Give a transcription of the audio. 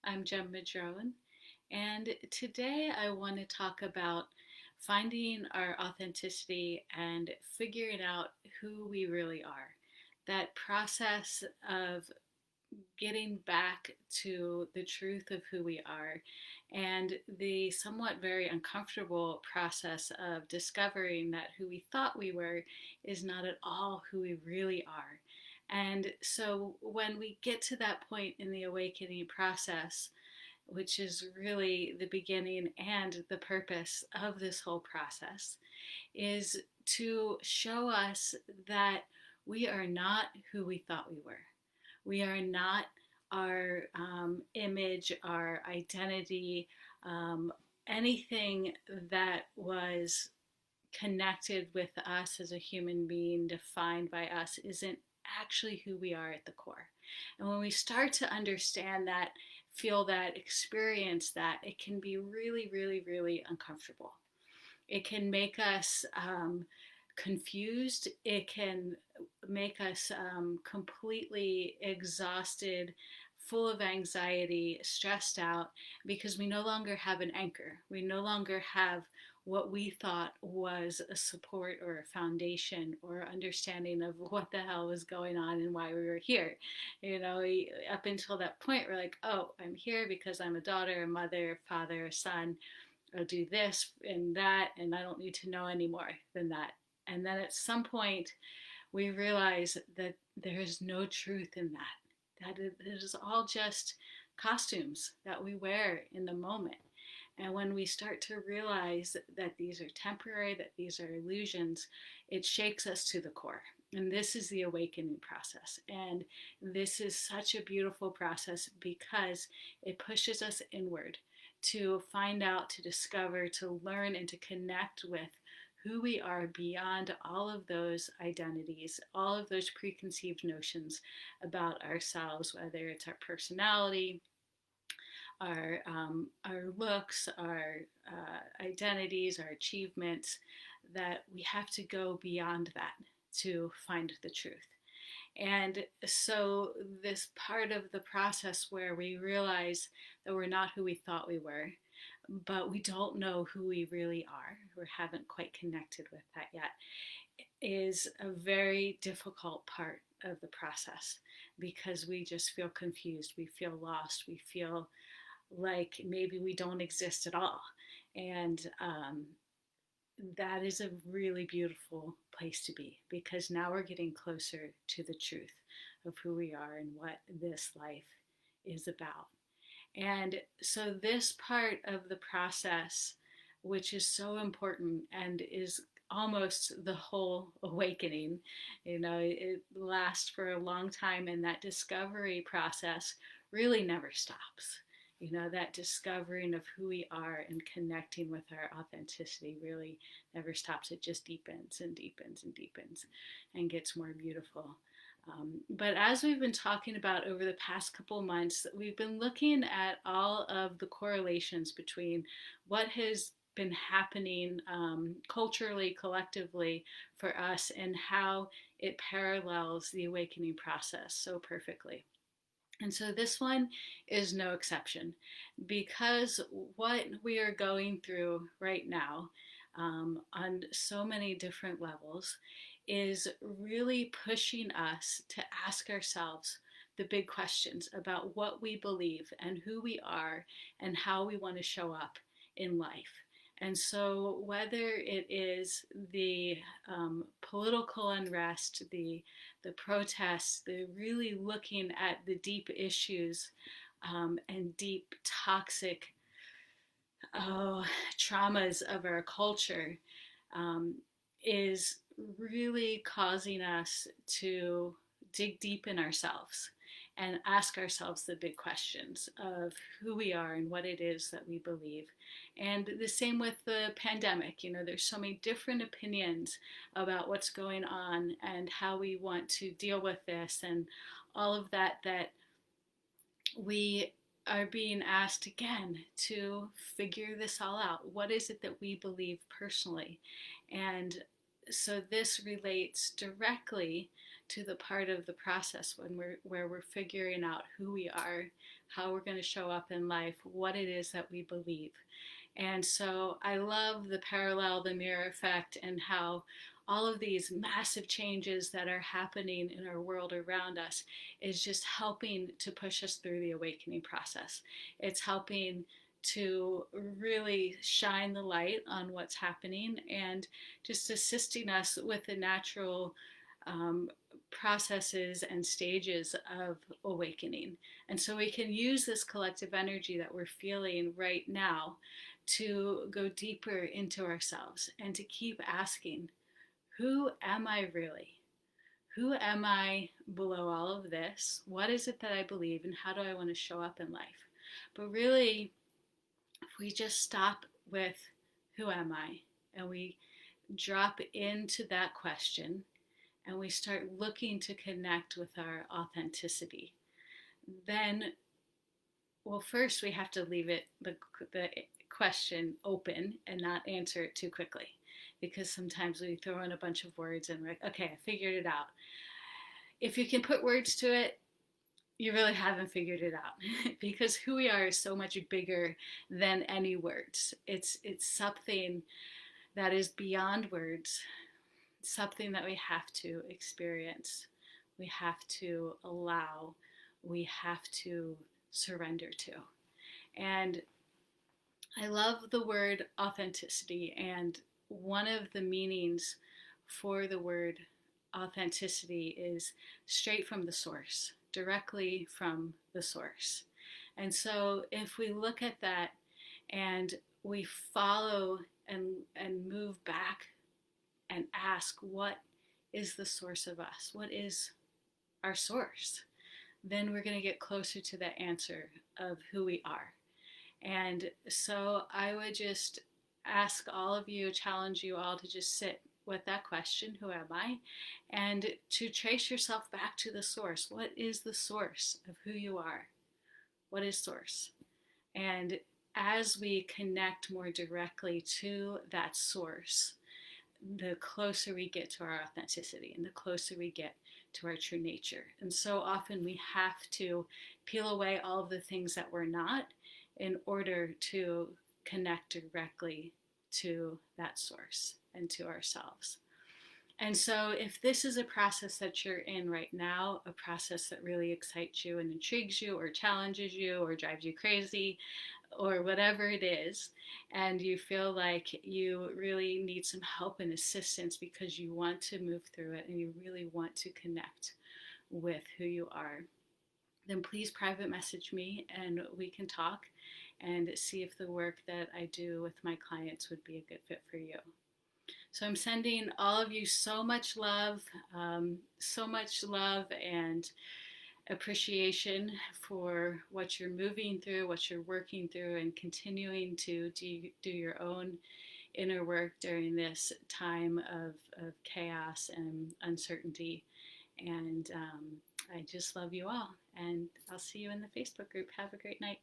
I'm Jem Madrone, and today I want to talk about finding our authenticity and figuring out who we really are. That process of getting back to the truth of who we are and the somewhat very uncomfortable process of discovering that who we thought we were is not at all who we really are. And so when we get to that point in the awakening process, which is really the beginning and the purpose of this whole process, is to show us that we are not who we thought we were. We are not our image, our identity, anything that was connected with us as a human being, defined by us, isn't actually who we are at the core. And when we start to understand that, feel that, experience that, it can be really, really, really uncomfortable. It can make us confused. It can make us completely exhausted, full of anxiety, stressed out, because we no longer have an anchor. We no longer have what we thought was a support or a foundation or understanding of what the hell was going on and why we were here. Up until that point, we're like, oh, I'm here because I'm a daughter, a mother, a father, a son. I'll do this and that, and I don't need to know any more than that. And then at some point, we realize that there is no truth in that it is all just costumes that we wear in the moment. And when we start to realize that these are temporary, that these are illusions, it shakes us to the core. And this is the awakening process. And this is such a beautiful process because it pushes us inward to find out, to discover, to learn, and to connect with who we are beyond all of those identities, all of those preconceived notions about ourselves, whether it's our personality, our looks, our identities, our achievements, that we have to go beyond that to find the truth. And so, this part of the process where we realize that we're not who we thought we were, but we don't know who we really are, we haven't quite connected with that yet, is a very difficult part of the process because we just feel confused, we feel lost, we feel like maybe we don't exist at all. And that is a really beautiful place to be because now we're getting closer to the truth of who we are and what this life is about. And so, this part of the process, which is so important and is almost the whole awakening, it lasts for a long time, and that discovery process really never stops. That discovering of who we are and connecting with our authenticity really never stops. It just deepens and deepens and deepens and gets more beautiful. But as we've been talking about over the past couple of months, we've been looking at all of the correlations between what has been happening culturally, collectively for us, and how it parallels the awakening process so perfectly. And so this one is no exception because what we are going through right now on so many different levels is really pushing us to ask ourselves the big questions about what we believe and who we are and how we want to show up in life. And so, whether it is the political unrest, the protests, the really looking at the deep issues and deep toxic traumas of our culture, um, is really causing us to dig deep in ourselves and ask ourselves the big questions of who we are and what it is that we believe. And the same with the pandemic. There's so many different opinions about what's going on and how we want to deal with this and all of that, that we are being asked again to figure this all out. What is it that we believe personally? And so this relates directly to the part of the process where we're figuring out who we are, how we're going to show up in life, what it is that we believe. And so I love the parallel, the mirror effect, and how all of these massive changes that are happening in our world around us is just helping to push us through the awakening process. It's helping to really shine the light on what's happening and just assisting us with the natural um, processes and stages of awakening. And so we can use this collective energy that we're feeling right now to go deeper into ourselves and to keep asking, who am I really? Who am I below all of this? What is it that I believe, and how do I want to show up in life? But really, if we just stop with who am I, and we drop into that question, and we start looking to connect with our authenticity, then, well, first we have to leave the question open and not answer it too quickly, because sometimes we throw in a bunch of words and we're like, okay, I figured it out. If you can put words to it, you really haven't figured it out because who we are is so much bigger than any words. It's something that is beyond words, something that we have to experience, we have to allow, we have to surrender to. And I love the word authenticity, and one of the meanings for the word authenticity is straight from the source, directly from the source. And so if we look at that and we follow and move back and ask, what is the source of us? What is our source? Then we're going to get closer to the answer of who we are. And so I would just ask all of you, challenge you all to just sit with that question, who am I? And to trace yourself back to the source. What is the source of who you are? What is source? And as we connect more directly to that source, the closer we get to our authenticity and the closer we get to our true nature. And so often we have to peel away all of the things that we're not in order to connect directly to that source and to ourselves. And so, if this is a process that you're in right now, a process that really excites you and intrigues you, or challenges you, or drives you crazy, or whatever it is, and you feel like you really need some help and assistance because you want to move through it and you really want to connect with who you are, then please private message me and we can talk and see if the work that I do with my clients would be a good fit for you. So I'm sending all of you so much love and appreciation for what you're moving through, what you're working through, and continuing to do your own inner work during this time of chaos and uncertainty. And I just love you all. And I'll see you in the Facebook group. Have a great night.